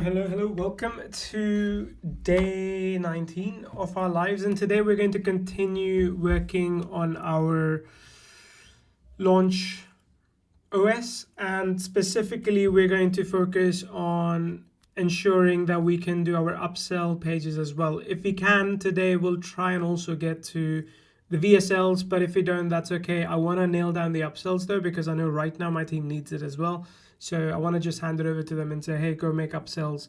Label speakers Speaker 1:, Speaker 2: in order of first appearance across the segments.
Speaker 1: Hello, welcome to day 19 of our lives, and today we're going to continue working on our launch OS, and specifically we're going to focus on ensuring that we can do our upsell pages as well. If we can today, we'll try and also get to the VSLs, but if we don't, that's okay. I want to nail down the upsells though, because I know right now my team needs it as well. So I want to just hand it over to them and say, hey, go make upsells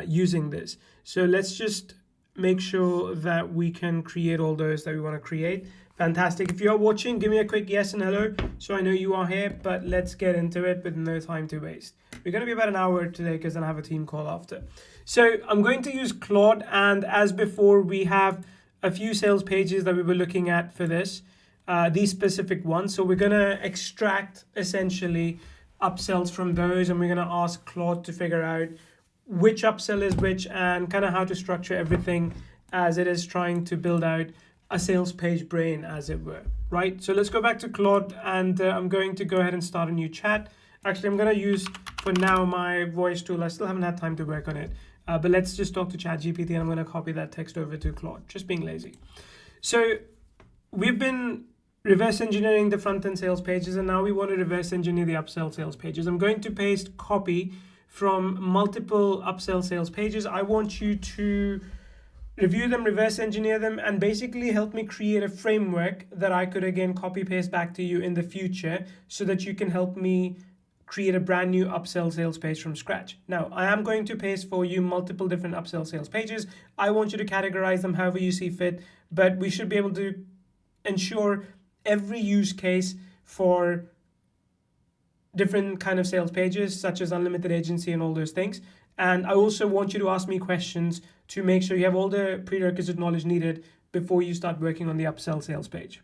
Speaker 1: using this. So let's just make sure that we can create all those that we want to create. Fantastic. If you are watching, give me a quick yes and hello so I know you are here, but let's get into it with no time to waste. We're going to be about an hour today because then I have a team call after. So I'm going to use Claude, and as before, we have a few sales pages that we were looking at for this, these specific ones. So we're going to extract essentially upsells from those, and we're going to ask Claude to figure out which upsell is which and kind of how to structure everything as it is trying to build out a sales page brain, as it were, right? So let's go back to Claude, and I'm going to go ahead and start a new chat. Actually, I'm going to use for now my voice tool. I still haven't had time to work on it, but let's just talk to ChatGPT, and I'm going to copy that text over to Claude, just being lazy. So we've been reverse engineering the front-end sales pages, and now we want to reverse engineer the upsell sales pages. I'm going to paste copy from multiple upsell sales pages. I want you to review them, reverse engineer them, and basically help me create a framework that I could again copy paste back to you in the future so that you can help me create a brand new upsell sales page from scratch. Now, I am going to paste for you multiple different upsell sales pages. I want you to categorize them however you see fit, but we should be able to ensure every use case for different kind of sales pages, such as unlimited agency and all those things. And I also want you to ask me questions to make sure you have all the prerequisite knowledge needed before you start working on the upsell sales page.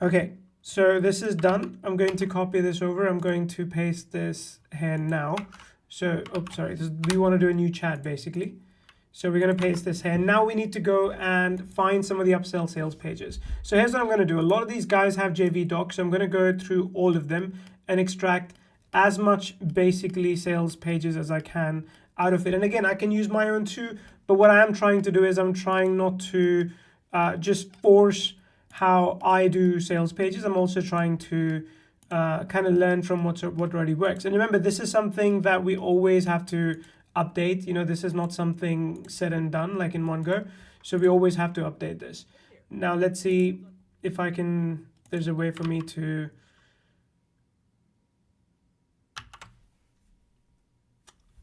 Speaker 1: Okay, so this is done. I'm going to copy this over. I'm going to paste this here now. So, we want to do a new chat basically. So we're going to paste this here. Now we need to go and find some of the upsell sales pages. So here's what I'm going to do. A lot of these guys have JVZoo, so I'm going to go through all of them and extract as much basically sales pages as I can out of it. And again, I can use my own too, but what I am trying to do is I'm trying not to just force how I do sales pages. I'm also trying to kind of learn from what already works. And remember, this is something that we always have to update. You know, this is not something said and done like in one go. So we always have to update this. Now let's see if I can, there's a way for me to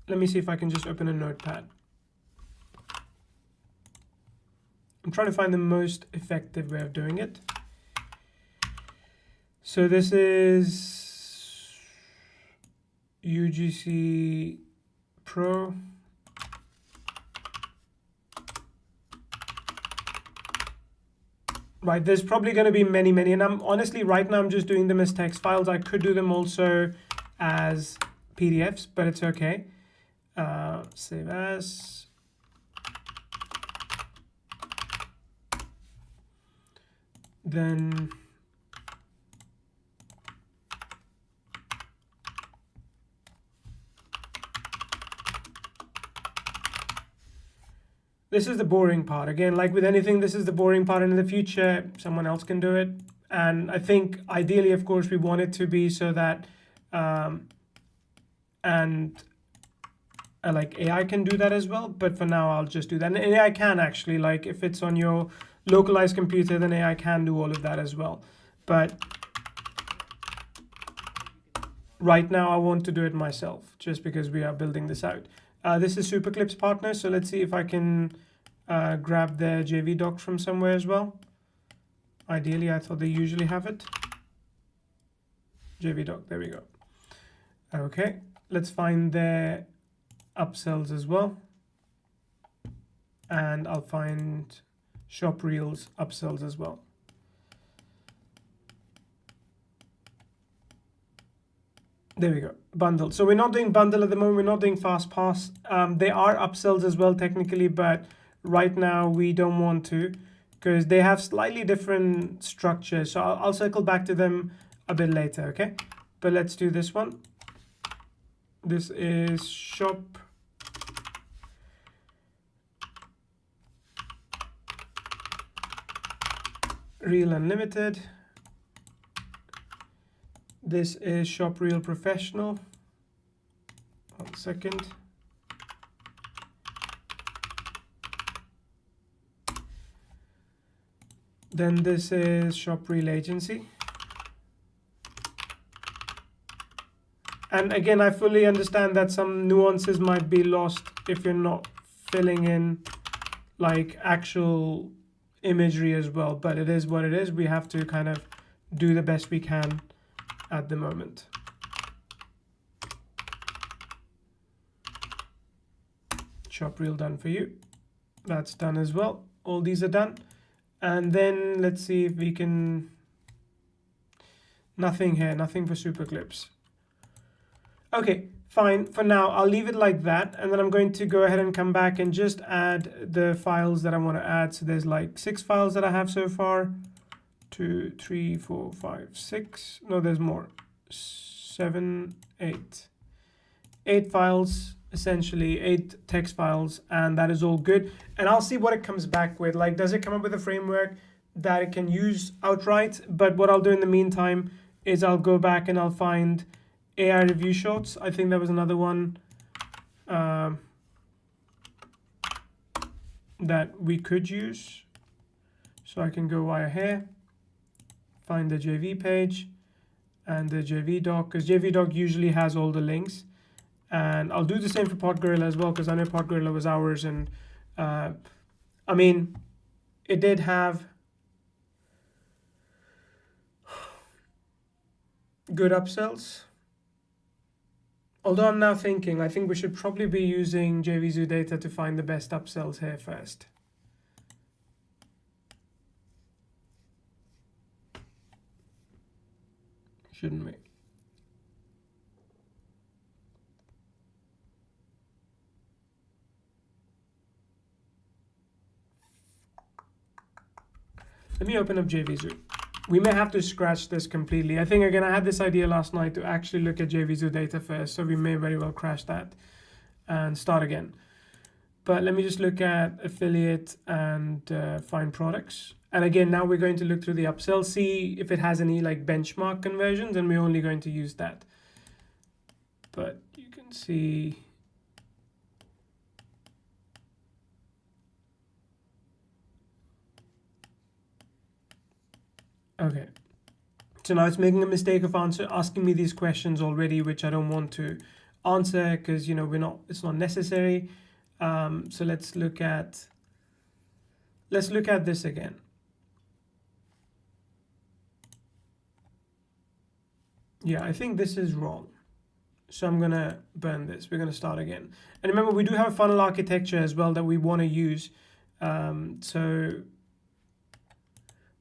Speaker 1: let me see if I can just open a notepad. I'm trying to find the most effective way of doing it. So this is UGC Pro. Right, there's probably going to be many, and I'm honestly right now I'm just doing them as text files. I could do them also as PDFs, but it's okay. Save as. Then this is the boring part. Again, like with anything, this is the boring part, and in the future, someone else can do it. And I think ideally, of course, we want it to be so that, like AI can do that as well. But for now, I'll just do that. And AI can actually, like if it's on your localized computer, then AI can do all of that as well. But right now, I want to do it myself just because we are building this out. This is Superclip's partner, so let's see if I can grab their JVZoo from somewhere as well. Ideally, I thought they usually have it. JVZoo, there we go. Okay, let's find their upsells as well. And I'll find Shop Reels upsells as well. There we go, bundle. So we're not doing bundle at the moment. We're not doing fast pass. They are upsells as well technically, but right now we don't want to because they have slightly different structures. So I'll circle back to them a bit later, okay? But let's do this one. This is shop Real Unlimited. This is shop Real Professional. 1 second. Then this is shop Real Agency. And again, I fully understand that some nuances might be lost if you're not filling in like actual imagery as well, but it is what it is. We have to kind of do the best we can at the moment. Shop Reel done for you. That's done as well. All these are done. And then let's see if we can, nothing here, nothing for super clips. Okay, fine. For now, I'll leave it like that. And then I'm going to go ahead and come back and just add the files that I want to add. So there's like 6 files that I have so far. 2, 3, 4, 5, 6. No, there's more. 7, 8. 8 files, essentially 8 text files, and that is all good. And I'll see what it comes back with. Like, does it come up with a framework that it can use outright? But what I'll do in the meantime is I'll go back and I'll find AI review shorts. I think there was another one that we could use. So I can go via here, find the JV page and the JV doc, because JV doc usually has all the links. And I'll do the same for Podgorilla as well, because I know Podgorilla was ours. And I mean, it did have good upsells. Although I'm now thinking, I think we should probably be using JVZoo data to find the best upsells here first. Shouldn't we? Let me open up JVZoo. We may have to scratch this completely. I think, again, I had this idea last night to actually look at JVZoo data first, so we may very well crash that and start again. But let me just look at affiliate and find products. And again, now we're going to look through the upsell, see if it has any like benchmark conversions, and we're only going to use that. But you can see okay. So now it's making a mistake of asking me these questions already, which I don't want to answer because, you know, it's not necessary. So let's look at this again. Yeah, I think this is wrong. So I'm gonna burn this. We're gonna start again. And remember, we do have a funnel architecture as well that we want to use. So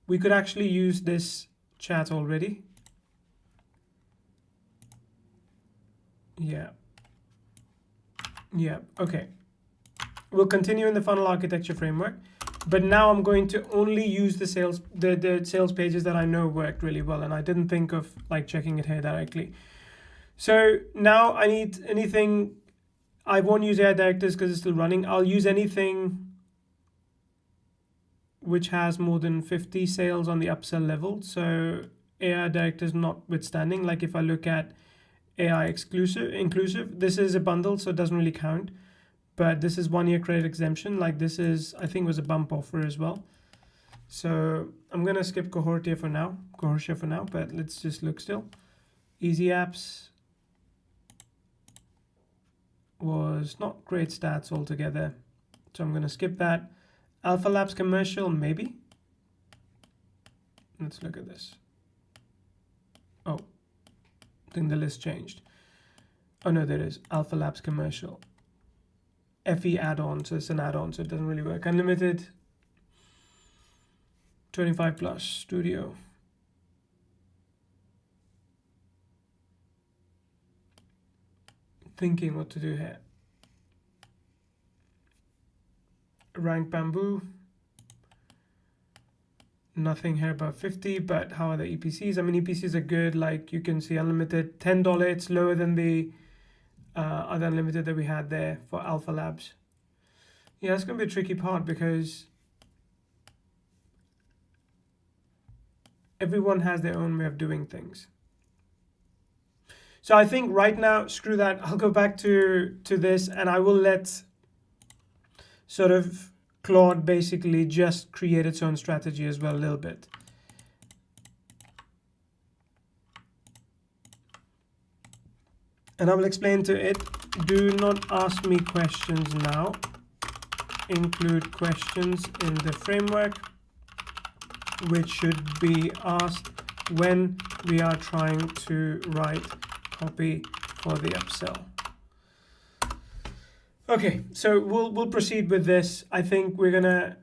Speaker 1: we could actually use this chat already. Yeah. Okay. We'll continue in the funnel architecture framework, but now I'm going to only use the sales pages that I know worked really well, and I didn't think of like checking it here directly. So now I need anything. I won't use AI directors because it's still running. I'll use anything which has more than 50 sales on the upsell level. So AI directors notwithstanding, like if I look at AI inclusive, this is a bundle, so it doesn't really count. But this is 1 year credit exemption. Like this is, I think, was a bump offer as well. So I'm gonna skip cohort here for now, but let's just look still. Easy apps was not great stats altogether. So I'm gonna skip that. Alpha Labs commercial, maybe. Let's look at this. Oh, I think the list changed. Oh no, there is Alpha Labs commercial. FE add-on, so it's an add-on, so it doesn't really work. Unlimited, 25 plus, studio. Thinking what to do here. Rank bamboo. Nothing here above 50, but how are the EPCs? I mean, EPCs are good. Like you can see unlimited $10, it's lower than the other unlimited that we had there for Alpha Labs. Yeah, it's going to be a tricky part because everyone has their own way of doing things. So I think right now, screw that. I'll go back to this, and I will let sort of Claude basically just create its own strategy as well a little bit. And I will explain to it, do not ask me questions now. Include questions in the framework, which should be asked when we are trying to write copy for the upsell. Okay, so we'll proceed with this. I think we're gonna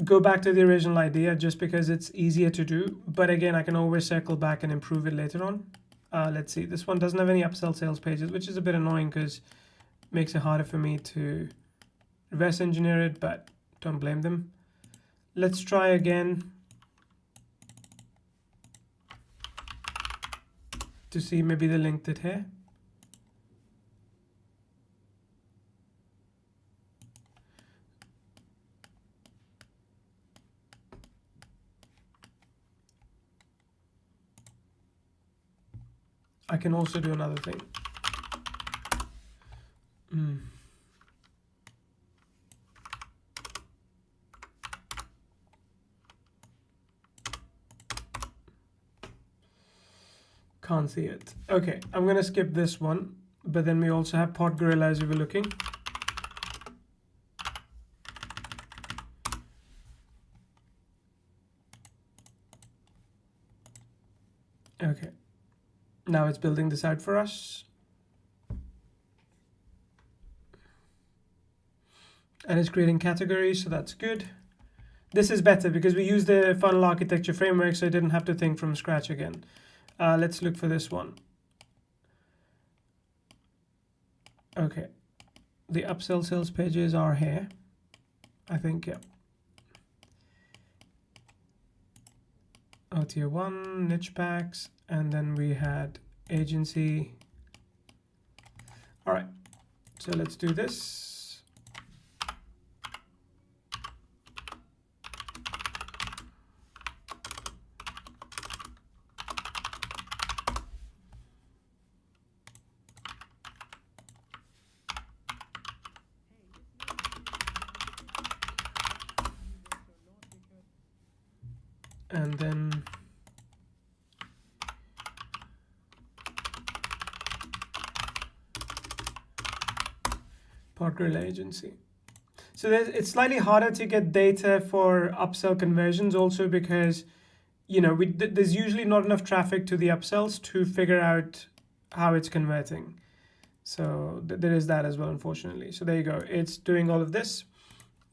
Speaker 1: go back to the original idea just because it's easier to do. But again, I can always circle back and improve it later on. Let's see, this one doesn't have any upsell sales pages, which is a bit annoying because it makes it harder for me to reverse engineer it, but don't blame them. Let's try again to see maybe the link did here. I can also do another thing. Can't see it. Okay, I'm gonna skip this one, but then we also have Pod Gorilla as we were looking. Okay, now it's building this out for us. And it's creating categories, so that's good. This is better because we use the funnel architecture framework, so I didn't have to think from scratch again. Let's look for this one. Okay, the upsell sales pages are here, I think, yeah. Tier 1, niche packs, and then we had agency. All right, so let's do this. And then Pod Gorilla agency. So it's slightly harder to get data for upsell conversions also because, you know, there's usually not enough traffic to the upsells to figure out how it's converting. So there is that as well, unfortunately. So there you go. It's doing all of this.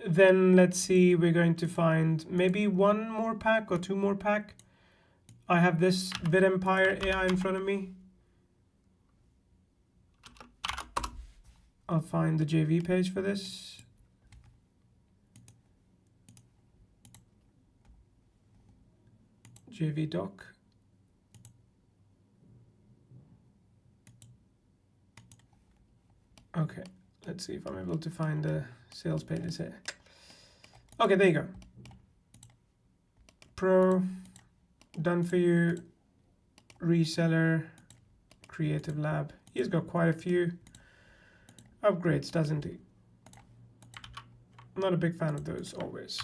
Speaker 1: Then let's see, we're going to find maybe one more pack or two more pack. I have this VidEmpire AI in front of me. I'll find the JV page for this. JV doc. Okay, let's see if I'm able to find the sales pages here. Okay, there you go. Pro, done for you, reseller, creative lab. He's got quite a few upgrades, doesn't he? I'm not a big fan of those always.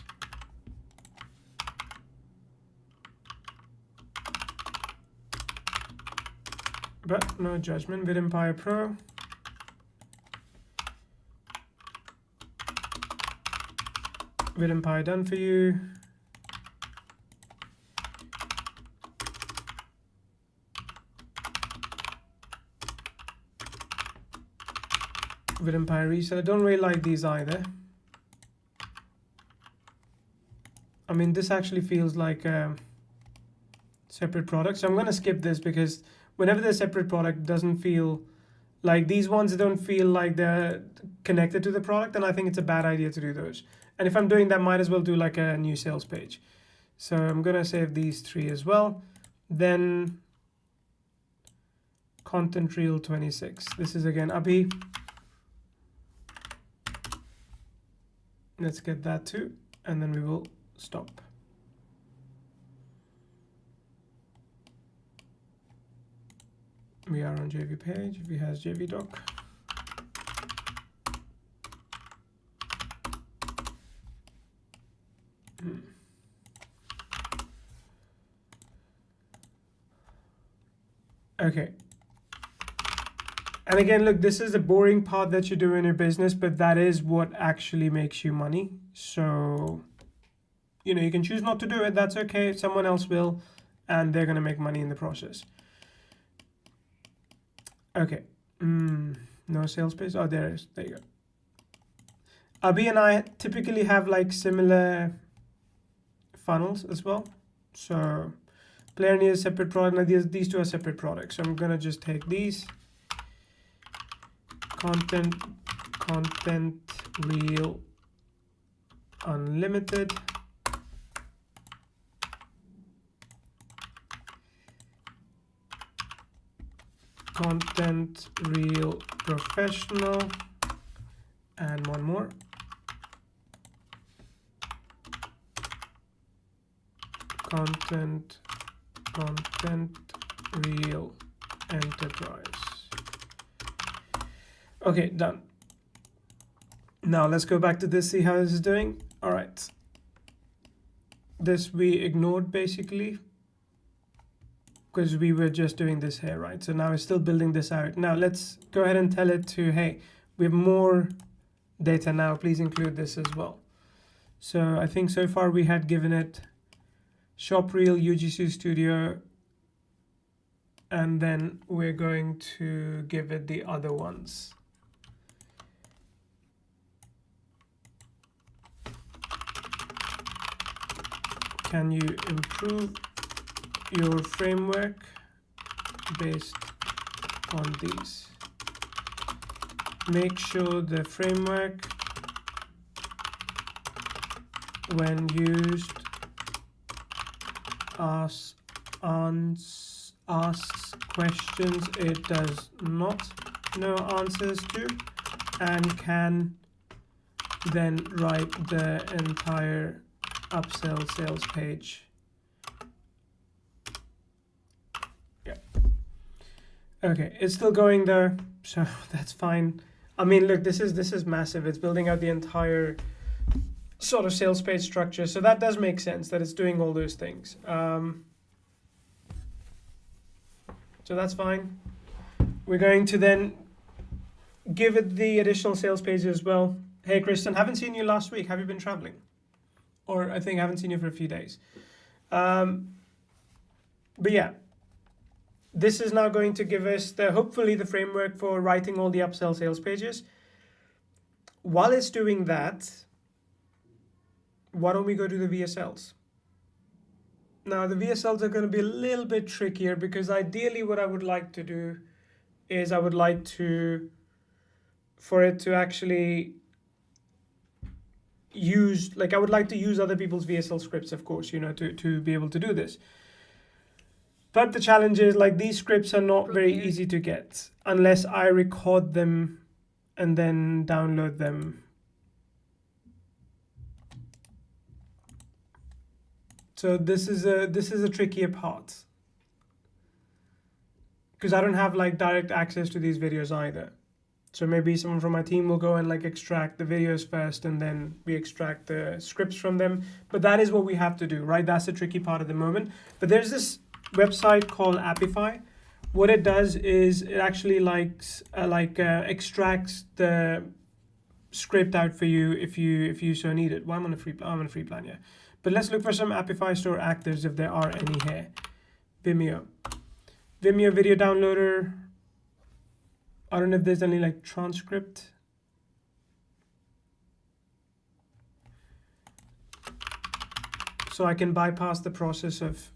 Speaker 1: But no judgment. VidEmpire Pro. VidEmpire done for you. VidEmpire reseller. Don't really like these either. I mean, this actually feels like a separate product. So I'm going to skip this because whenever they're separate product, it doesn't feel like these ones don't feel like they're connected to the product. And I think it's a bad idea to do those. And if I'm doing that, might as well do like a new sales page. So I'm going to save these three as well. Then content reel 26. This is again Abhi. Let's get that too, and then we will stop. We are on JV page. We has JV doc. Okay. And again, look, this is the boring part that you do in your business, but that is what actually makes you money. So, you know, you can choose not to do it. That's okay. Someone else will, and they're going to make money in the process. Okay. No sales page. Oh, there it is. There you go. Abhi and I typically have like similar funnels as well. So player needs a separate product. Now these two are separate products. So I'm going to just take these. Content reel unlimited. Content reel professional, and one more. Content reel enterprise. Okay, done. Now let's go back to this, see how this is doing. All right. This we ignored basically because we were just doing this here, right? So now it's still building this out. Now let's go ahead and tell it to, hey, we have more data now. Please include this as well. So I think so far we had given it shop reel, UGC studio, and then we're going to give it the other ones. Can you improve your framework based on these? Make sure the framework, when used, asks questions it does not know answers to, and can then write the entire upsell sales page. Yeah. Okay, it's still going there, so that's fine. I mean, look, this is massive. It's building out the entire sort of sales page structure, so that does make sense that it's doing all those things. So that's fine. We're going to then give it the additional sales page as well. Hey, Kristen, haven't seen you last week. Have you been traveling? Or I think I haven't seen you for a few days. But yeah, this is now going to give us hopefully the framework for writing all the upsell sales pages. While it's doing that, why don't we go to the VSLs? Now the VSLs are going to be a little bit trickier because ideally what I would like to do is I would like for it to actually I would like to use other people's VSL scripts, of course, you know, to be able to do this. But the challenge is like these scripts are not very easy to get unless I record them and then download them. So this is a trickier part because I don't have like direct access to these videos either. So maybe someone from my team will go and like extract the videos first and then we extract the scripts from them. But that is what we have to do, right? That's the tricky part at the moment. But there's this website called Appify. What it does is it actually extracts the script out for you if you so need it. Well, I'm on a free plan, yeah. But let's look for some Appify store actives if there are any here. Vimeo video downloader. I don't know if there's any like transcript. So I can bypass the process of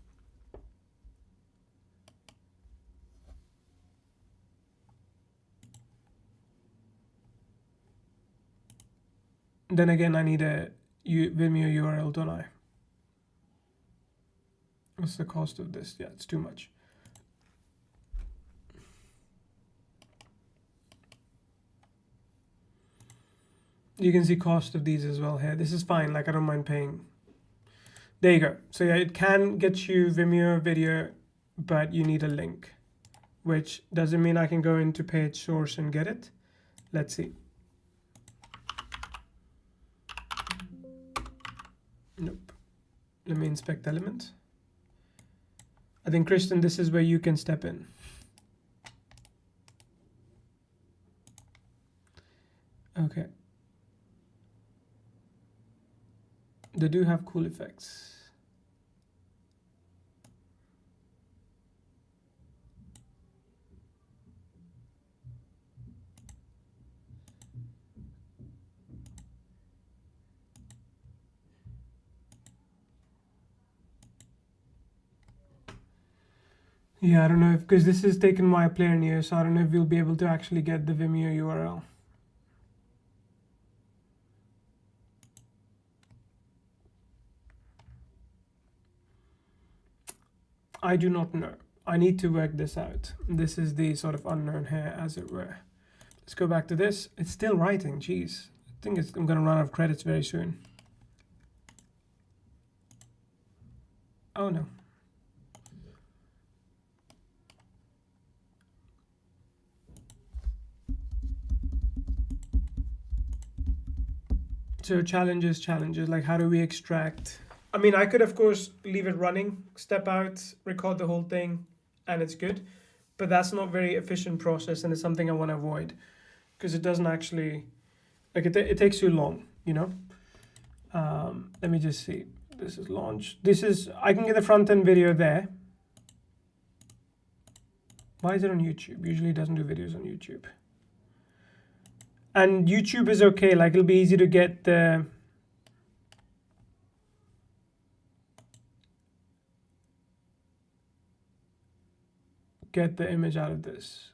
Speaker 1: then again I need a Vimeo URL, don't I? What's the cost of this? Yeah, it's too much. You can see cost of these as well here. This is fine, like I don't mind paying. There you go. So yeah, it can get you Vimeo video, but you need a link, which doesn't mean I can go into page source and get it. Let's see. Nope. Let me inspect element. I think, Kristen, this is where you can step in. Okay. They do have cool effects. Yeah, I don't know if, because this is taken via Player Near, so I don't know if we'll be able to actually get the Vimeo URL. I do not know. I need to work this out. This is the sort of unknown here, as it were. Let's go back to this. It's still writing, jeez. I think I'm gonna run out of credits very soon. Oh no. So challenges, like how do we extract? I mean, I could of course leave it running, step out, record the whole thing, and it's good. But that's not very efficient process, and it's something I want to avoid because it doesn't actually, like it takes too long, you know? Let me just see. This is launch. This is, I can get the front end video there. Why is it on YouTube? Usually it doesn't do videos on YouTube. And YouTube is okay, like it'll be easy to get the image out of this,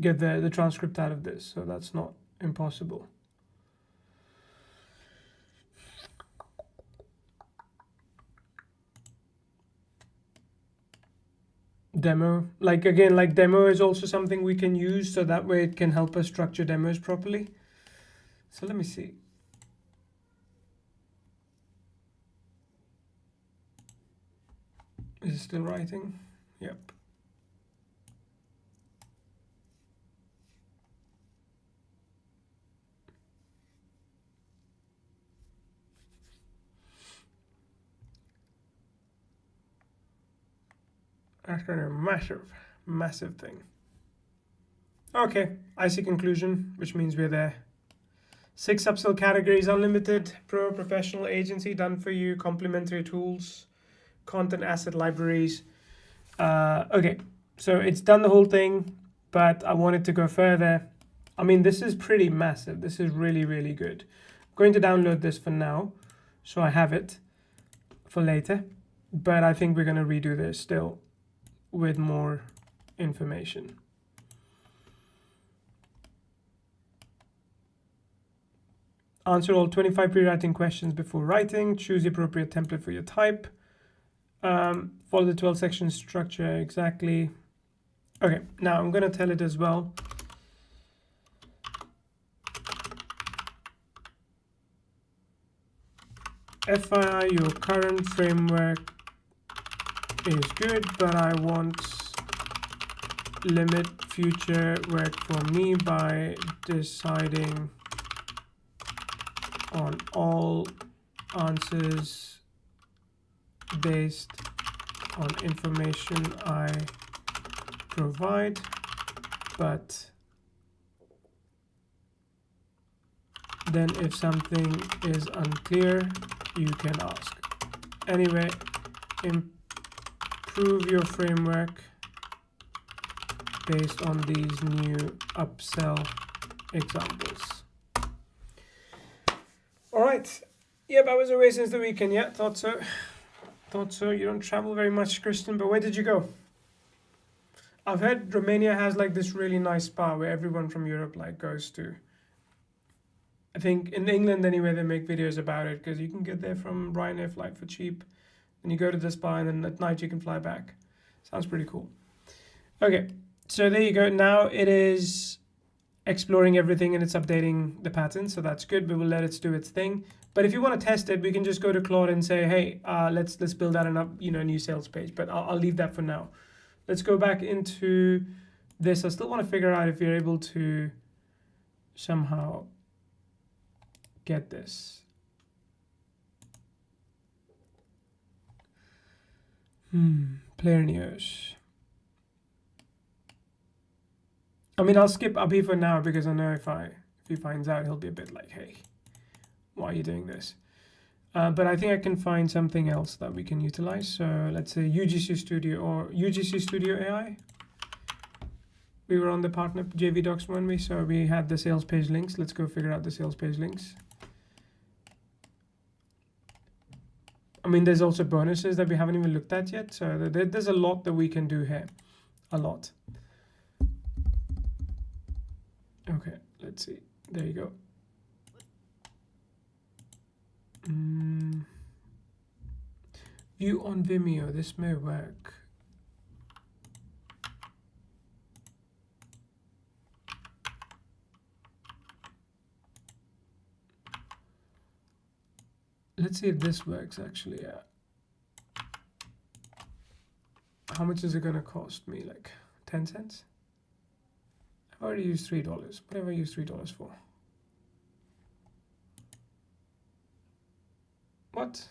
Speaker 1: get the transcript out of this, so that's not impossible. Demo, like again, like demo is also something we can use, so that way it can help us structure demos properly. So let me see. Is it still writing? Yep. That's kind of a massive thing. Okay, I see conclusion, which means we're there. 6 upsell categories: unlimited, pro, professional, agency, done for you, complementary tools, content asset libraries. Okay, so it's done the whole thing, but I wanted to go further. I mean, this is pretty massive. This is really, really good. I'm going to download this for now, so I have it for later, but I think we're going to redo this still with more information. Answer all 25 pre-writing questions before writing. Choose the appropriate template for your type. Follow the 12 section structure exactly. Okay, now I'm going to tell it as well. FYI, your current framework is good, but I want limit future work for me by deciding on all answers based on information I provide, but then if something is unclear, you can ask. Anyway, improve your framework based on these new upsell examples. All right. Yep, I was away since the weekend. Yeah, thought so. You don't travel very much, Kristen, but where did you go? I've heard Romania has like this really nice spa where everyone from Europe like goes to. I think in England anyway, they make videos about it because you can get there from Ryanair flight for cheap. And you go to the spa and then at night you can fly back. Sounds pretty cool. Okay, so there you go. Now it is exploring everything and it's updating the patterns, so that's good. We will let it do its thing. But if you want to test it, we can just go to Claude and say, hey, let's build out a new sales page. But I'll leave that for now. Let's go back into this. I still want to figure out if you're able to somehow get this. Player news. I mean, I'll skip Abhi for now because I know if he finds out, he'll be a bit like, hey, why are you doing this? But I think I can find something else that we can utilize. So let's say UGC Studio or UGC Studio AI. We were on the partner JV Docs, weren't we? So we had the sales page links. Let's go figure out the sales page links. I mean, there's also bonuses that we haven't even looked at yet. So there's a lot that we can do here. A lot. Okay, let's see. There you go. View on Vimeo. This may work. Let's see if this works actually. Yeah. How much is it gonna cost me? Like 10 cents? I've already used $3. What have I used $3 for? What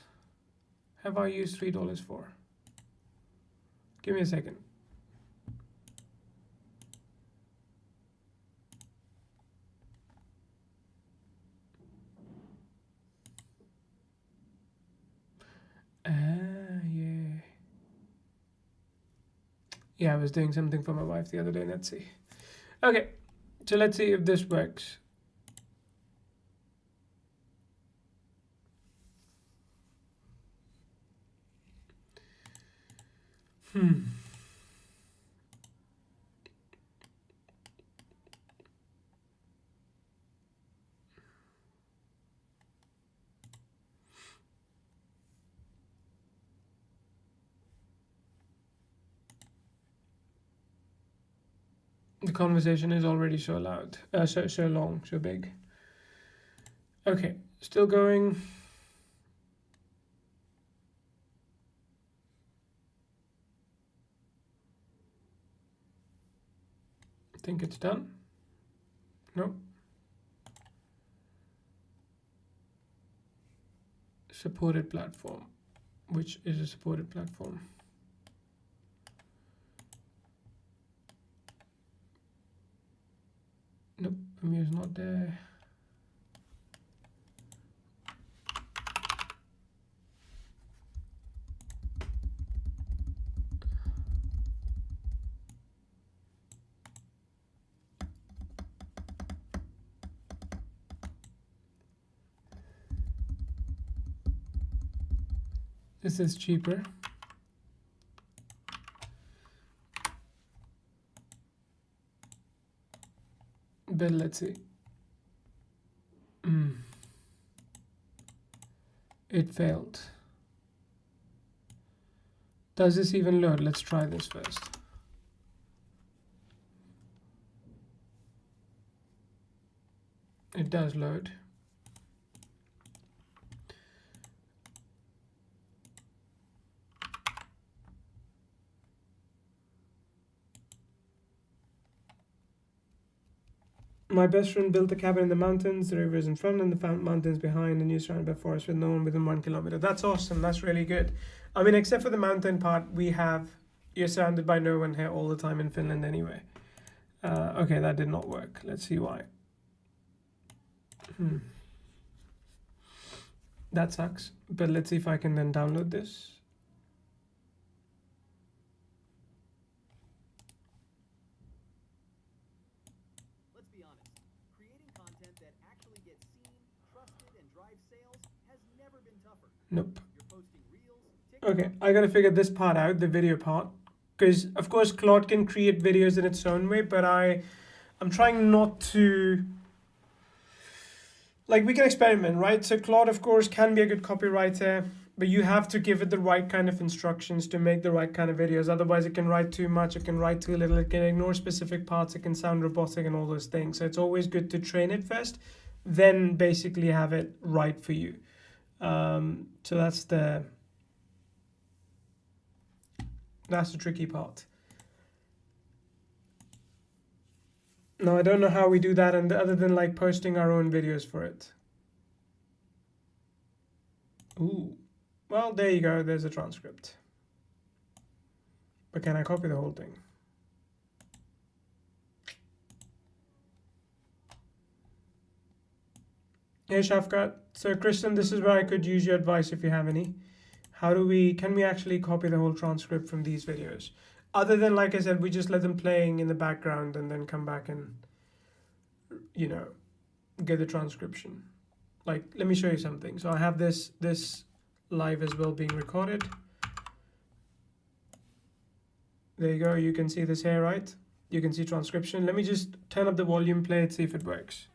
Speaker 1: have I used $3 for? Give me a second. Yeah. Yeah, I was doing something for my wife the other day. Let's see. Okay, so let's see if this works. The conversation is already so loud, so long, so big. Okay, still going. I think it's done. Nope. Supported platform. Which is a supported platform? Nope, Amir's not there. This is cheaper. But let's see. It failed. Does this even load? Let's try this first. It does load. My best friend built a cabin in the mountains. The river is in front and the mountains behind, and you're surrounded by forest with no one within 1 kilometer. That's awesome. That's really good. I mean, except for the mountain part, you're surrounded by no one here all the time in Finland anyway. Okay, that did not work. Let's see why. That sucks. But let's see if I can then download this. Nope. Okay, I gotta figure this part out, the video part, because of course Claude can create videos in its own way, but I'm trying not to, like, we can experiment, right? So Claude of course can be a good copywriter, But you have to give it the right kind of instructions to make the right kind of videos. Otherwise, it can write too much, it can write too little, it can ignore specific parts, it can sound robotic and all those things. So it's always good to train it first, then basically have it right for you. So that's the tricky part. No, I don't know how we do that, and other than like posting our own videos for it. Ooh. Well, there you go, there's a transcript. But can I copy the whole thing? Hey Shafkat, so Kristen, this is where I could use your advice if you have any. Can we actually copy the whole transcript from these videos? Other than, like I said, we just let them playing in the background and then come back and, you know, get the transcription. Like, let me show you something. So I have this live as well being recorded. There you go, you can see this here, right? You can see transcription. Let me just turn up the volume, play it, see if it works.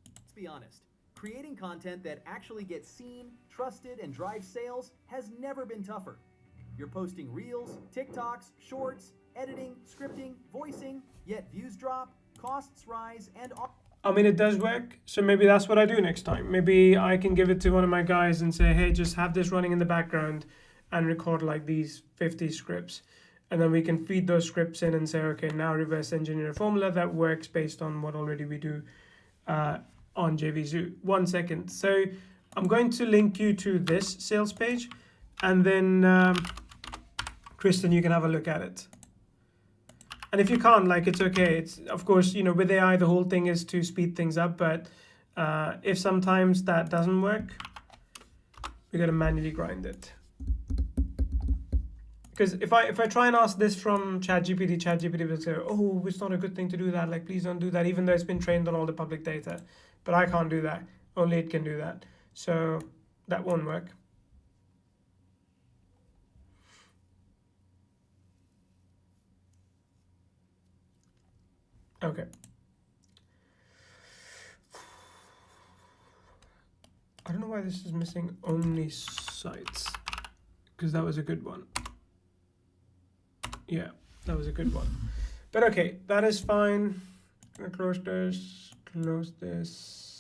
Speaker 2: Let's be honest, creating content that actually gets seen, trusted, and drives sales has never been tougher. You're posting reels, TikToks, shorts, editing, scripting, voicing, yet views drop, costs rise, and
Speaker 1: I mean, it does work, so maybe that's what I do next time. Maybe I can give it to one of my guys and say, hey, just have this running in the background and record like these 50 scripts. And then we can feed those scripts in and say, okay, now reverse engineer a formula that works based on what already we do on JVZoo. 1 second. So I'm going to link you to this sales page, and then Kristen, you can have a look at it. And if you can't, like, it's okay. It's, of course, you know, with AI, the whole thing is to speed things up. But if sometimes that doesn't work, we got to manually grind it. Because if I try and ask this from ChatGPT will say, oh, it's not a good thing to do that. Like, please don't do that, even though it's been trained on all the public data. But I can't do that. Only it can do that. So that won't work. Okay. I don't know why this is missing only sites, because that was a good one. Yeah, that was a good one. But okay, that is fine. I'm gonna close this, close this.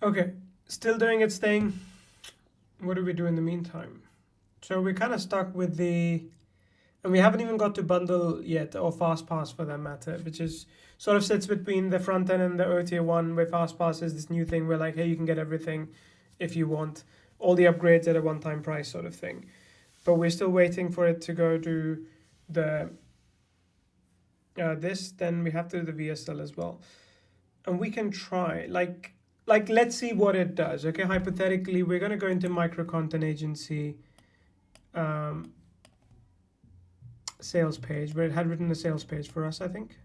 Speaker 1: Okay, still doing its thing. What do we do in the meantime? So we're kind of stuck with and we haven't even got to bundle yet, or FastPass for that matter, which is sort of sits between the front end and the OTA one, where FastPass is this new thing where, like, hey, you can get everything if you want, all the upgrades at a one-time price sort of thing. But we're still waiting for it to go to the this, then we have to do the VSL as well. And we can try, like let's see what it does. Okay, hypothetically, we're going to go into micro content agency sales page, where it had written a sales page for us, I think.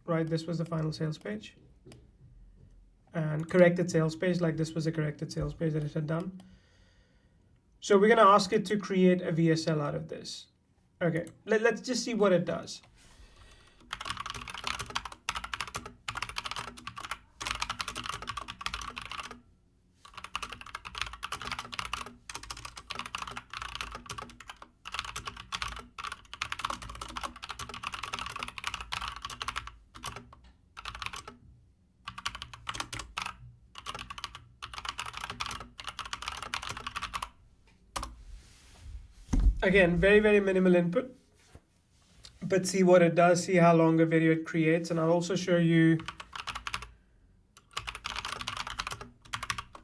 Speaker 1: Right, this was the final sales page. And corrected sales page, like this was a corrected sales page that it had done. So we're going to ask it to create a VSL out of this. Okay, let's just see what it does. Again, very, very minimal input, but see what it does, see how long a video it creates. And I'll also show you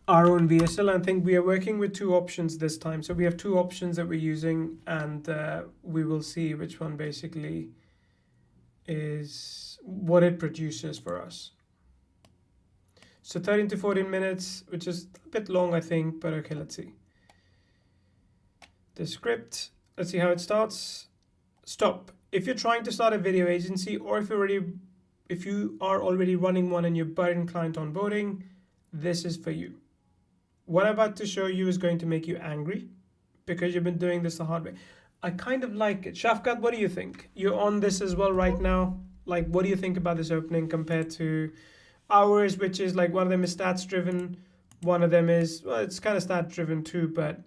Speaker 1: our own VSL. I think we are working with two options this time. So we have two options that we're using, and we will see which one basically is what it produces for us. So 13 to 14 minutes, which is a bit long, I think, but okay, let's see. The script, let's see how it starts. Stop. If you're trying to start a video agency, or if you are already running one and you're burdened client onboarding, this is for you. What I'm about to show you is going to make you angry because you've been doing this the hard way. I kind of like it. Shafkat, what do you think? You're on this as well right now. Like, what do you think about this opening compared to ours, which is like, one of them is stats driven, one of them is, well, it's kind of stat driven too, but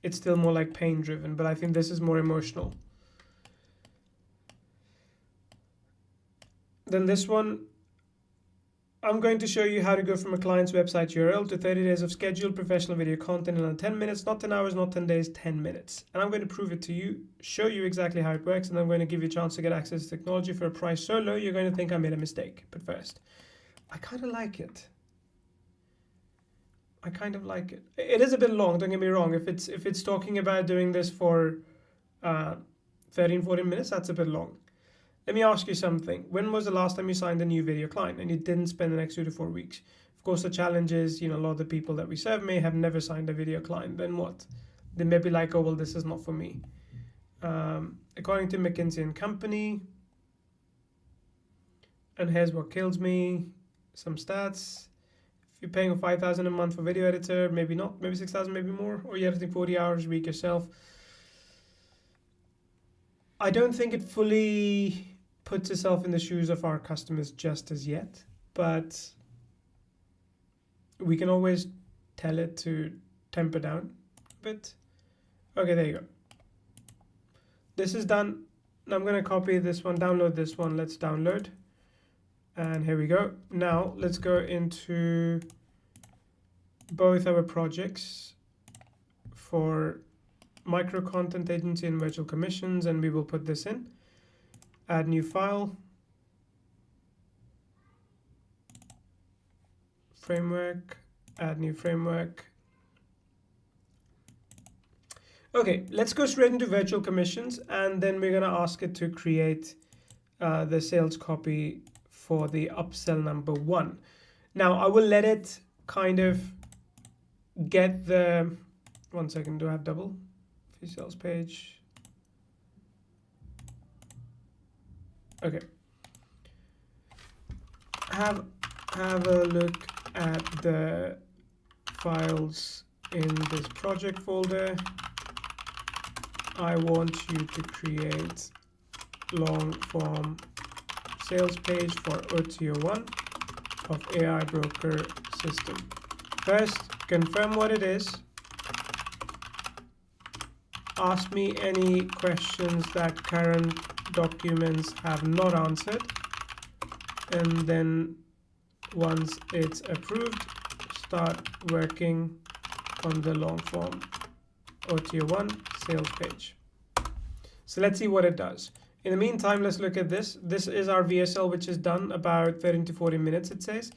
Speaker 1: it's still more like pain driven, but I think this is more emotional. Then this one, I'm going to show you how to go from a client's website URL to 30 days of scheduled professional video content in under 10 minutes, not 10 hours, not 10 days, 10 minutes. And I'm going to prove it to you, show you exactly how it works, and I'm going to give you a chance to get access to technology for a price so low you're going to think I made a mistake. But first, I kind of like it. I kind of like it. It is a bit long, don't get me wrong. If it's talking about doing this for 13, 14 minutes, that's a bit long. Let me ask you something. When was the last time you signed a new video client and you didn't spend the next 2 to 4 weeks? Of course, the challenge is, a lot of the people that we serve may have never signed a video client. Then what? They may be like, oh, well, this is not for me. According to McKinsey & Company, and here's what kills me, some stats. If you're paying $5,000 a month for video editor, maybe not, maybe 6,000, maybe more, or you're editing 40 hours a week yourself. I don't think it fully puts itself in the shoes of our customers just as yet, but we can always tell it to temper down a bit. Okay, there you go. This is done. Now I'm going to copy this one, download this one. Let's download. And here we go. Now let's go into both our projects for micro content agency and virtual commissions, and we will put this in. Add new file. Framework. Add new framework. Okay, let's go straight into virtual commissions, and then we're gonna ask it to create the sales copy for the upsell number 1. Now I will let it kind of get the, 1 second, do I have double? Sales page. Okay. Have a look at the files in this project folder. I want you to create long form sales page for OTO1 of AI broker system. First, confirm what it is. Ask me any questions that current documents have not answered, and then once it's approved, start working on the long form OTO1 sales page. So let's see what it does. In the meantime, let's look at this. This is our VSL, which is done about 13 to 14 minutes, it says.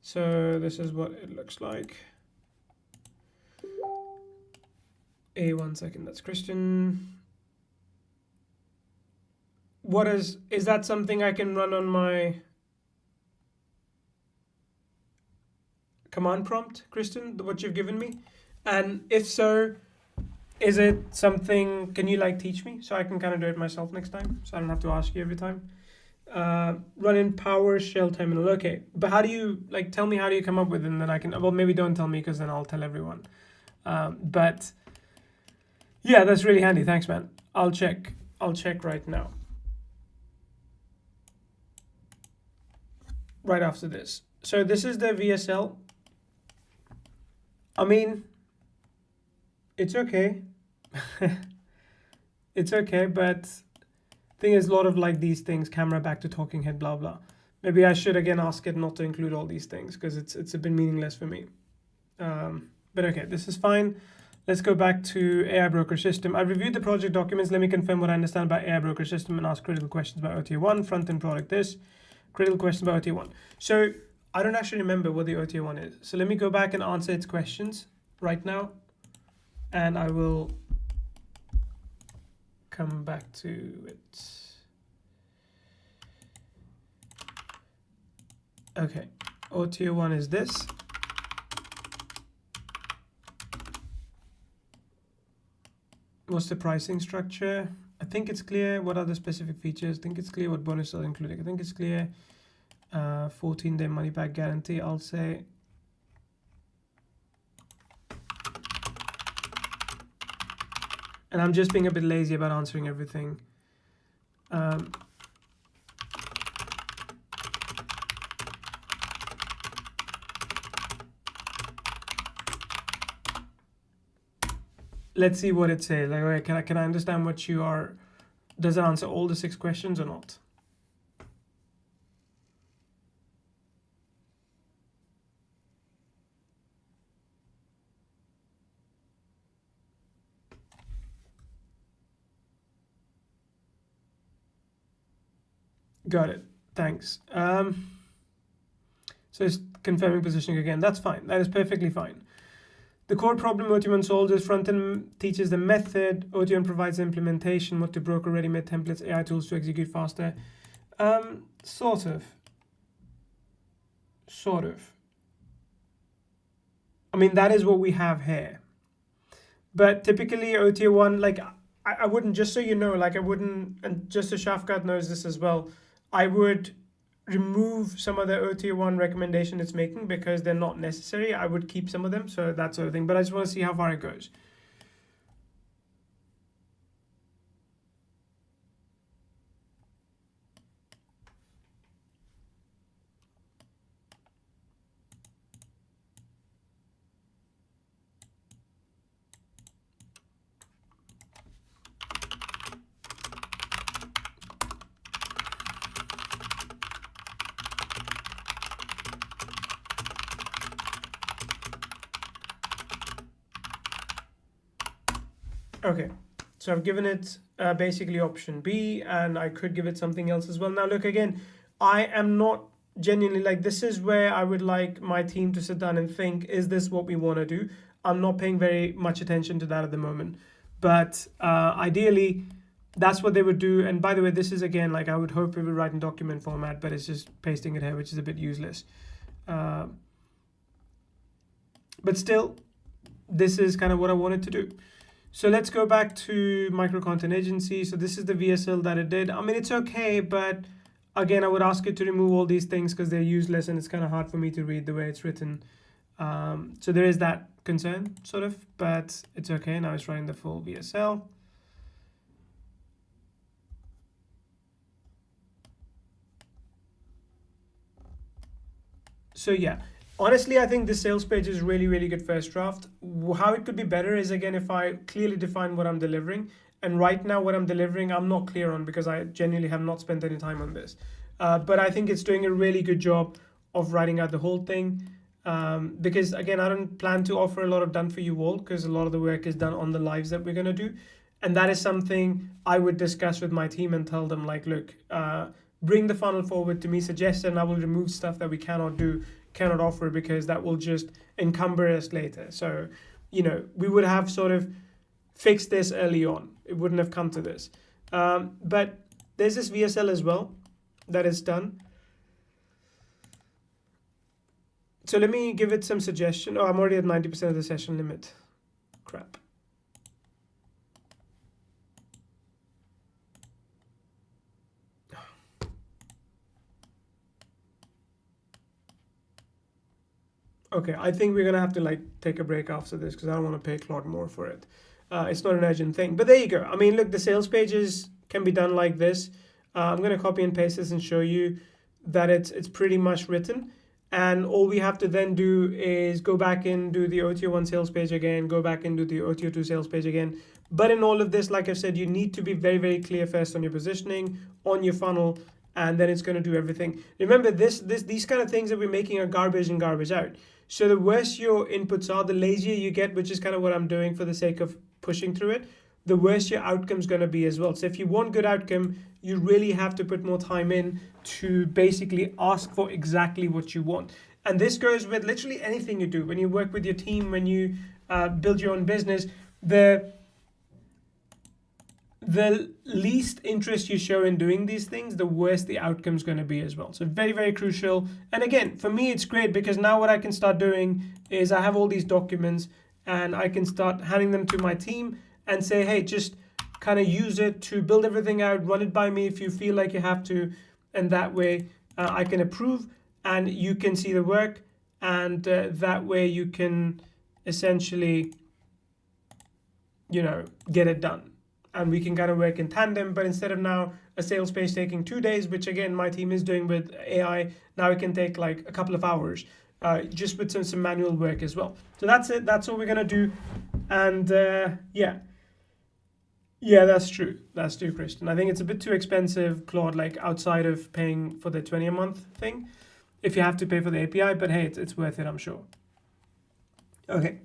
Speaker 1: So this is what it looks like. 1 second, that's Christian. What is that something I can run on my command prompt, Christian, what you've given me? And if so, is it something, can you like teach me so I can kind of do it myself next time, so I don't have to ask you every time? Run in PowerShell terminal. Okay, but how do you, like, tell me how do you come up with it, and then I can, well, maybe don't tell me because then I'll tell everyone. But yeah, that's really handy. Thanks, man. I'll check right now. Right after this. So this is the VSL. I mean, it's okay. It's okay, but thing is, a lot of like these things, camera back to talking head, blah, blah. Maybe I should again ask it not to include all these things because it's a bit meaningless for me. But okay, this is fine. Let's go back to AI broker system. I've reviewed the project documents. Let me confirm what I understand about AI broker system and ask critical questions about OTA 1, front end product this, critical questions about OTA 1. So I don't actually remember what the OTA 1 is. So let me go back and answer its questions right now. And I will come back to it. Okay, OTA 1 is this. What's the pricing structure? I think it's clear. What are the specific features? I think it's clear what bonuses are including. I think it's clear. 14-day money back guarantee, I'll say. And I'm just being a bit lazy about answering everything. Let's see what it says. Like, okay, can I understand what you are? Does it answer all the 6 questions or not? Got it. Thanks. So it's confirming positioning again. That's fine. That is perfectly fine. The core problem OT1 solves is front-end teaches the method, OT1 provides the implementation, what to broker ready-made templates, AI tools to execute faster. Sort of. I mean, that is what we have here. But typically OTA1, like I wouldn't, just so you know, like I wouldn't, and just so Shafkat knows this as well, I would remove some of the OTA1 recommendation it's making because they're not necessary. I would keep some of them, so that sort of thing. But I just want to see how far it goes. Okay, so I've given it basically option B, and I could give it something else as well. Now look, again, I am not genuinely, like, this is where I would like my team to sit down and think, is this what we want to do? I'm not paying very much attention to that at the moment, but ideally that's what they would do. And by the way, this is, again, like I would hope it would write in document format, but it's just pasting it here, which is a bit useless. But still, this is kind of what I wanted to do. So let's go back to micro content agency. So this is the VSL that it did. I mean, it's okay, but again, I would ask it to remove all these things because they're useless and it's kind of hard for me to read the way it's written. So there is that concern, sort of, but it's okay. Now it's running the full VSL. So yeah. Honestly, I think the sales page is really, really good first draft. How it could be better is, again, if I clearly define what I'm delivering. And right now what I'm delivering, I'm not clear on because I genuinely have not spent any time on this. But I think it's doing a really good job of writing out the whole thing. Because, again, I don't plan to offer a lot of done for you all because a lot of the work is done on the lives that we're going to do. And that is something I would discuss with my team and tell them, like, look, bring the funnel forward to me, suggest, and I will remove stuff that we cannot offer because that will just encumber us later. So, you know, we would have sort of fixed this early on. It wouldn't have come to this. But there's this VSL as well that is done. So let me give it some suggestion. Oh, I'm already at 90% of the session limit. Crap. Okay, I think we're gonna have to like take a break after this because I don't want to pay Claude more for it. It's not an urgent thing, but there you go. I mean, look, the sales pages can be done like this. I'm gonna copy and paste this and show you that it's pretty much written. And all we have to then do is go back and do the OTO1 sales page again, go back and do the OTO2 sales page again. But in all of this, like I've said, you need to be very, very clear first on your positioning, on your funnel, and then it's going to do everything. Remember, these kind of things that we're making are garbage in, garbage out. So the worse your inputs are, the lazier you get, which is kind of what I'm doing for the sake of pushing through it, the worse your outcome's going to be as well. So if you want good outcome, you really have to put more time in to basically ask for exactly what you want. And this goes with literally anything you do. When you work with your team, when you build your own business, the least interest you show in doing these things, the worse the outcome's going to be as well. So very, very crucial. And again, for me, it's great because now what I can start doing is I have all these documents and I can start handing them to my team and say, hey, just kind of use it to build everything out, run it by me if you feel like you have to. And that way I can approve and you can see the work. And that way you can essentially, get it done. And we can kind of work in tandem, but instead of now a sales page taking 2 days, which again, my team is doing with AI, now it can take like a couple of hours, just with some manual work as well. So that's it. That's all we're going to do. And yeah, that's true. That's true, Christian. I think it's a bit too expensive, Claude, like outside of paying for the 20 a month thing, if you have to pay for the API, but hey, it's worth it, I'm sure. Okay.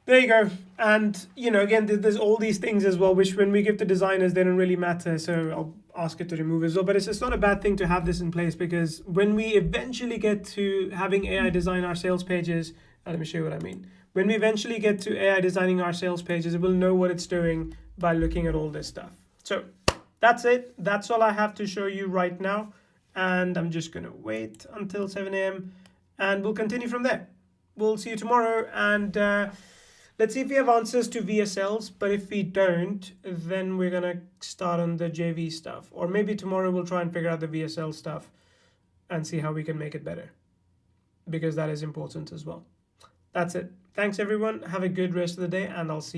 Speaker 1: There you go. And, again, there's all these things as well, which when we give to designers, they don't really matter. So I'll ask it to remove as well. But it's not a bad thing to have this in place, because when we eventually get to having AI design our sales pages, let me show you what I mean. When we eventually get to AI designing our sales pages, it will know what it's doing by looking at all this stuff. So that's it. That's all I have to show you right now. And I'm just going to wait until 7 a.m. and we'll continue from there. We'll see you tomorrow. And let's see if we have answers to VSLs. But if we don't, then we're going to start on the JV stuff. Or maybe tomorrow we'll try and figure out the VSL stuff and see how we can make it better, because that is important as well. That's it. Thanks, everyone. Have a good rest of the day, and I'll see you.